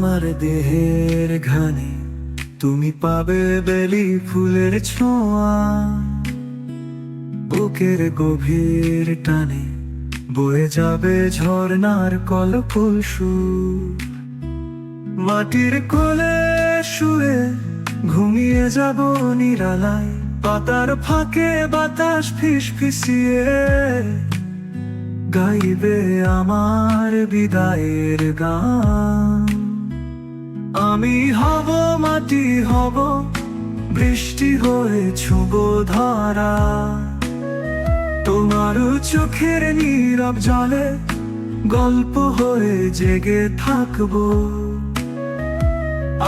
আমার দেহের ঘানে তুমি পাবে বেলি ফুলের ছোঁয়া, বুকের গভীর টানে বয়ে যাবে ঝর্ণার কলকল সুর। মাটির কোলে শুয়ে ঘুমিয়ে যাব নিরালায়, পাতার ফাঁকে বাতাস ফিসফিসিয়ে গাইবে আমার বিদায়ের গান। আমি হব মাটি, হব বৃষ্টি হয়ে ছুঁব ধারা, তোমার চোখের নীরব জলে গল্প হয়ে জেগে থাকবো।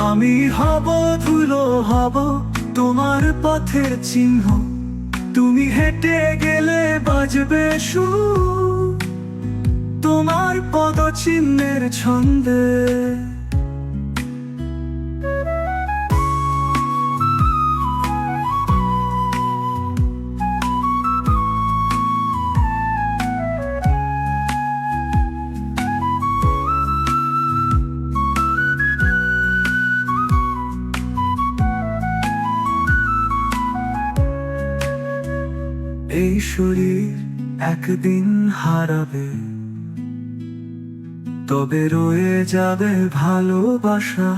আমি হব ধুলো, হব তোমার পথের চিহ্ন, তুমি হেঁটে গেলে বাজবে সুর তোমার পদচিহ্নের ছন্দে। এই শরীর একদিন হারাবে, তবে রয়ে যাবে ভালোবাসা।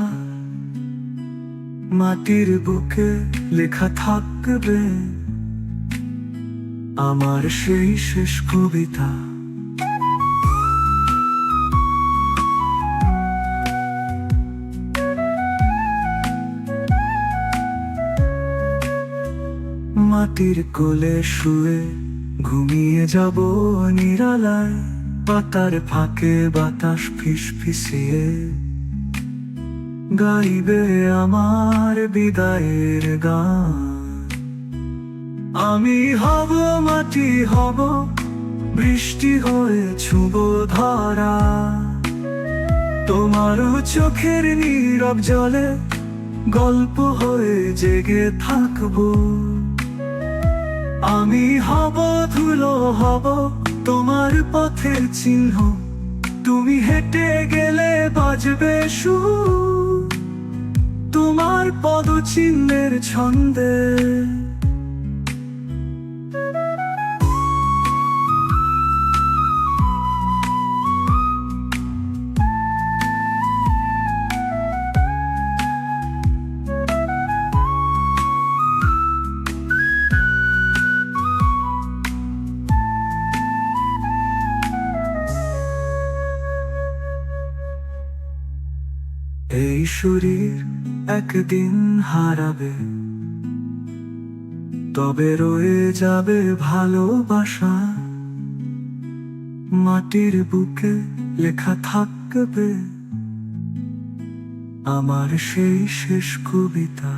মাটির বুকে লেখা থাকবে আমার সেই শেষ কবিতা। মাটির কোলে শুয়ে ঘুমিয়ে যাব নিরালায়, পাতার ফাঁকে বাতাস ফিসফিসিয়ে গাইবে আমার বিদায়ের গান। আমি হব মাটি, হব বৃষ্টি হয়ে ছুঁব ধারা, তোমার চোখের নীরব জলে গল্প হয়ে জেগে থাকবো। আমি হব ধুলো, হব তোমার পথের চিহ্ন, তুমি হেঁটে গেলে বাজবে সুর তোমার পদচিহ্নের ছন্দে। এই শরীর একদিন হারাবে, তবে রয়ে যাবে ভালোবাসা। মাটির বুকে লেখা থাকবে আমার সেই শেষ কবিতা।